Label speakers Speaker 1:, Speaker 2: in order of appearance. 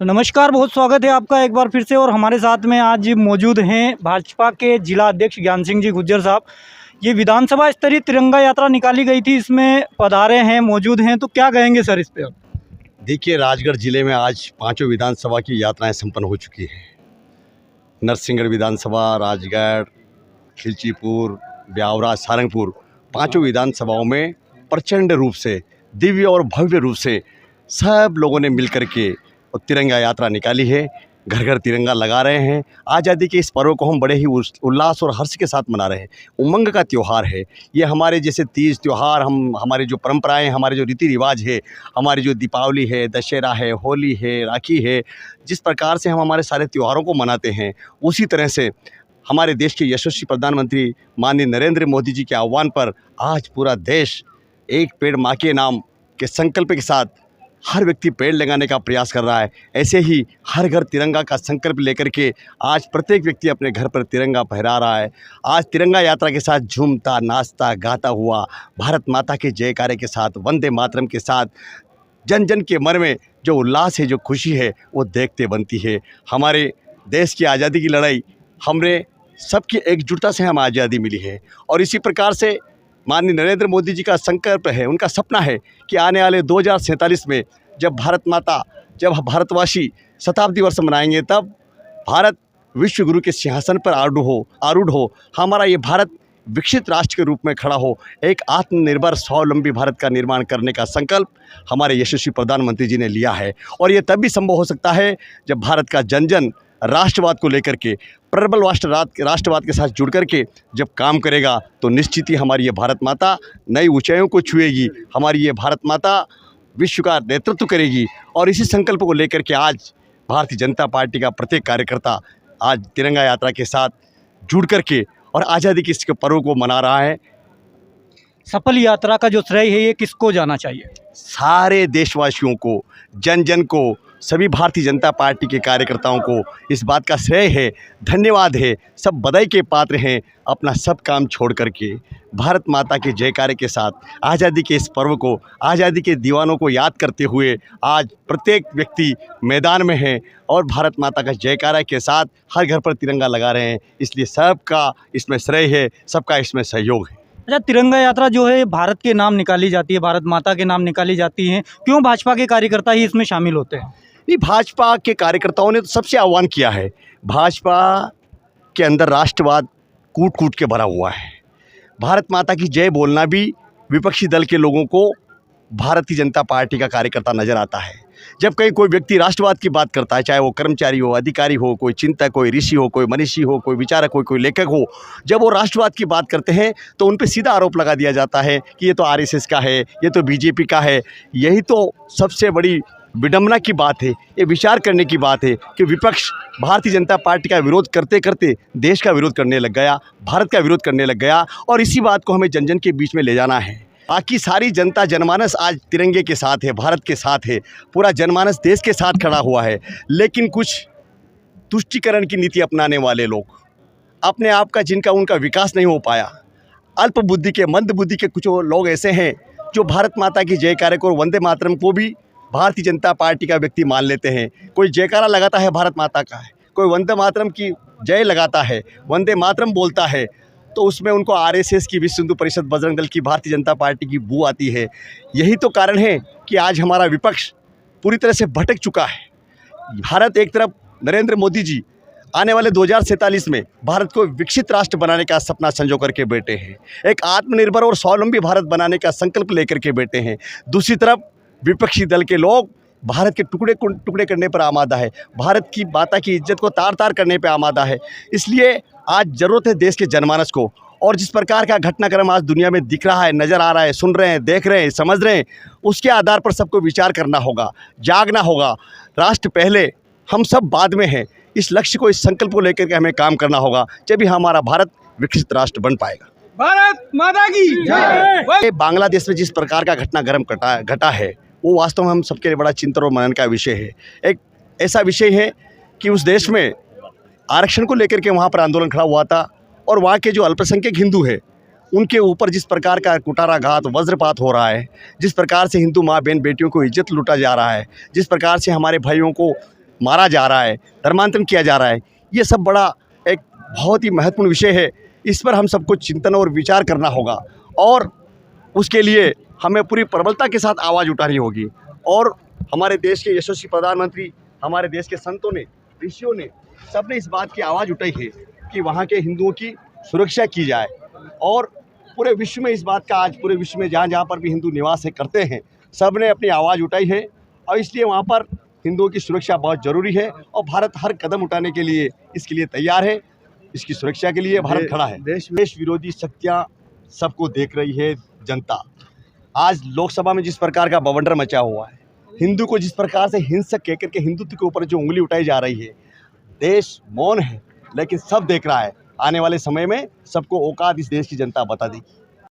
Speaker 1: तो नमस्कार, बहुत स्वागत है आपका एक बार फिर से। और हमारे साथ में आज मौजूद हैं भाजपा के जिला अध्यक्ष ज्ञान सिंह जी गुज्जर साहब। ये विधानसभा स्तरीय तिरंगा यात्रा निकाली गई थी, इसमें पधारे हैं, मौजूद हैं, तो क्या कहेंगे सर इस पर?
Speaker 2: देखिए, राजगढ़ जिले में आज पांचों विधानसभा की यात्राएं संपन्न हो चुकी हैं। नरसिंहगढ़ विधानसभा, राजगढ़, खिलचीपुर, ब्यावरा, सारंगपुर, पांचों विधानसभाओं में प्रचंड रूप से, दिव्य और भव्य रूप से सब लोगों ने मिलकर के तिरंगा यात्रा निकाली है। घर घर तिरंगा लगा रहे हैं। आज़ादी के इस पर्व को हम बड़े ही उल्लास और हर्ष के साथ मना रहे हैं। उमंग का त्यौहार है ये। हमारे जैसे तीज त्यौहार, हमारे जो परंपराएं, हमारे जो रीति रिवाज है, हमारी जो दीपावली है, दशहरा है, होली है, राखी है, जिस प्रकार से हम हमारे सारे त्योहारों को मनाते हैं, उसी तरह से हमारे देश के यशस्वी प्रधानमंत्री माननीय नरेंद्र मोदी जी के आह्वान पर आज पूरा देश एक पेड़ माँ के नाम के संकल्प के साथ हर व्यक्ति पेड़ लगाने का प्रयास कर रहा है। ऐसे ही हर घर तिरंगा का संकल्प लेकर के आज प्रत्येक व्यक्ति अपने घर पर तिरंगा फहरा रहा है। आज तिरंगा यात्रा के साथ झूमता, नाचता, गाता हुआ, भारत माता के जयकारे के साथ, वंदे मातरम के साथ जन जन के मन में जो उल्लास है, जो खुशी है, वो देखते बनती है। हमारे देश की आज़ादी की लड़ाई, हमने सबकी एकजुटता से हम आज़ादी मिली है। और इसी प्रकार से माननीय नरेंद्र मोदी जी का संकल्प है, उनका सपना है कि आने वाले 2047 में जब जब भारतवासी शताब्दी वर्ष मनाएंगे, तब भारत विश्व गुरु के सिंहासन पर आरूढ़ हो, हमारा ये भारत विकसित राष्ट्र के रूप में खड़ा हो, एक आत्मनिर्भर स्वावलंबी भारत का निर्माण करने का संकल्प हमारे यशस्वी प्रधानमंत्री जी ने लिया है। और ये तब भी संभव हो सकता है जब भारत का जन जन राष्ट्रवाद को लेकर के, प्रबल राष्ट्रवाद के साथ जुड़ करके जब काम करेगा, तो निश्चित ही हमारी ये भारत माता नई ऊंचाइयों को छुएगी। हमारी ये भारत माता विश्व का नेतृत्व करेगी। और इसी संकल्प को लेकर के आज भारतीय जनता पार्टी का प्रत्येक कार्यकर्ता आज तिरंगा यात्रा के साथ जुड़ करके और आज़ादी के इस पर्व को मना रहा है।
Speaker 1: सफल यात्रा का जो श्रेय है ये किसको जाना चाहिए?
Speaker 2: सारे देशवासियों को, जन जन को, सभी भारतीय जनता पार्टी के कार्यकर्ताओं को इस बात का श्रेय है, धन्यवाद है। सब बधाई के पात्र हैं। अपना सब काम छोड़ करके भारत माता के जयकारे के साथ आज़ादी के इस पर्व को, आज़ादी के दीवानों को याद करते हुए आज प्रत्येक व्यक्ति मैदान में है और भारत माता का जयकारा के साथ हर घर पर तिरंगा लगा रहे हैं। इसलिए सबका इसमें श्रेय है, सबका इसमें सहयोग है।
Speaker 1: अच्छा, तिरंगा यात्रा जो है भारत के नाम निकाली जाती है, भारत माता के नाम निकाली जाती है, क्यों भाजपा के कार्यकर्ता ही इसमें शामिल होते हैं?
Speaker 2: नहीं, भाजपा के कार्यकर्ताओं ने तो सबसे आह्वान किया है। भाजपा के अंदर राष्ट्रवाद कूट कूट के भरा हुआ है। भारत माता की जय बोलना भी विपक्षी दल के लोगों को भारतीय जनता पार्टी का कार्यकर्ता नजर आता है। जब कहीं कोई व्यक्ति राष्ट्रवाद की बात करता है, चाहे वो कर्मचारी हो, अधिकारी हो, कोई चिंतक, कोई ऋषि हो, कोई मनीषी हो, कोई विचारक हो, कोई लेखक हो, जब वो राष्ट्रवाद की बात करते हैं तो उन पे सीधा आरोप लगा दिया जाता है कि ये तो आरएसएस का है, ये तो बीजेपी का है। यही तो सबसे बड़ी विडंबना की बात है। ये विचार करने की बात है कि विपक्ष भारतीय जनता पार्टी का विरोध करते करते देश का विरोध करने लग गया, भारत का विरोध करने लग गया। और इसी बात को हमें जन जन के बीच में ले जाना है। बाकी सारी जनता, जनमानस आज तिरंगे के साथ है, भारत के साथ है, पूरा जनमानस देश के साथ खड़ा हुआ है। लेकिन कुछ तुष्टीकरण की नीति अपनाने वाले लोग, अपने आप का जिनका उनका विकास नहीं हो पाया, अल्प बुद्धि के, मंद बुद्धि के कुछ लोग ऐसे हैं जो भारत माता की जयकारे को, वंदे मातरम को भी भारतीय जनता पार्टी का व्यक्ति मान लेते हैं। कोई जयकारा लगाता है भारत माता का है, कोई वंदे मातरम की जय लगाता है, वंदे मातरम बोलता है, तो उसमें उनको आरएसएस की, विश्व हिंदू परिषद, बजरंग दल की, भारतीय जनता पार्टी की बू आती है। यही तो कारण है कि आज हमारा विपक्ष पूरी तरह से भटक चुका है। भारत एक तरफ नरेंद्र मोदी जी आने वाले 2047 में भारत को विकसित राष्ट्र बनाने का सपना संजो करके बैठे हैं, एक आत्मनिर्भर और स्वावलंबी भारत बनाने का संकल्प लेकर के बैठे हैं। दूसरी तरफ विपक्षी दल के लोग भारत के टुकड़े करने पर आमादा है, भारत की माता की इज्जत को तार तार करने पर आमादा है। इसलिए आज ज़रूरत है देश के जनमानस को, और जिस प्रकार का घटनाक्रम आज दुनिया में दिख रहा है, नज़र आ रहा है, सुन रहे हैं, देख रहे हैं, समझ रहे हैं, उसके आधार पर सबको विचार करना होगा, जागना होगा। राष्ट्र पहले, हम सब बाद में हैं। इस लक्ष्य को, इस संकल्प को लेकर के हमें काम करना होगा, जब हमारा भारत विकसित राष्ट्र बन पाएगा।
Speaker 1: भारत माता की जय।
Speaker 2: बांग्लादेश में जिस प्रकार का घटनाक्रम घटा है, वो वास्तव में हम सबके लिए बड़ा चिंतन और मनन का विषय है। एक ऐसा विषय है कि उस देश में आरक्षण को लेकर के वहाँ पर आंदोलन खड़ा हुआ था, और वहाँ के जो अल्पसंख्यक हिंदू हैं उनके ऊपर जिस प्रकार का कुटाराघात, वज्रपात हो रहा है, जिस प्रकार से हिंदू माँ बहन बेटियों को इज्जत लूटा जा रहा है, जिस प्रकार से हमारे भाइयों को मारा जा रहा है, धर्मांतरण किया जा रहा है, ये सब बड़ा एक बहुत ही महत्वपूर्ण विषय है। इस पर हम सबको चिंतन और विचार करना होगा और उसके लिए हमें पूरी प्रबलता के साथ आवाज़ उठानी होगी। और हमारे देश के यशस्वी प्रधानमंत्री, हमारे देश के संतों ने, ऋषियों ने, सबने इस बात की आवाज़ उठाई है कि वहाँ के हिंदुओं की सुरक्षा की जाए। और पूरे विश्व में इस बात का आज पूरे विश्व में जहाँ जहाँ पर भी हिंदू निवास है करते हैं, सब ने अपनी आवाज़ उठाई है और इसलिए वहाँ पर हिंदुओं की सुरक्षा बहुत ज़रूरी है और भारत हर कदम उठाने के लिए इसके लिए तैयार है। इसकी सुरक्षा के लिए भारत खड़ा है। देश विरोधी शक्तियाँ सबको देख रही है जनता। आज लोकसभा में जिस प्रकार का बवंडर मचा हुआ है, हिंदू को जिस प्रकार से हिंसक कहकर के हिंदुत्व के ऊपर जो उंगली उठाई जा रही है, देश मौन है लेकिन सब देख रहा है। आने वाले समय में सबको औकात इस देश की जनता बता देगी।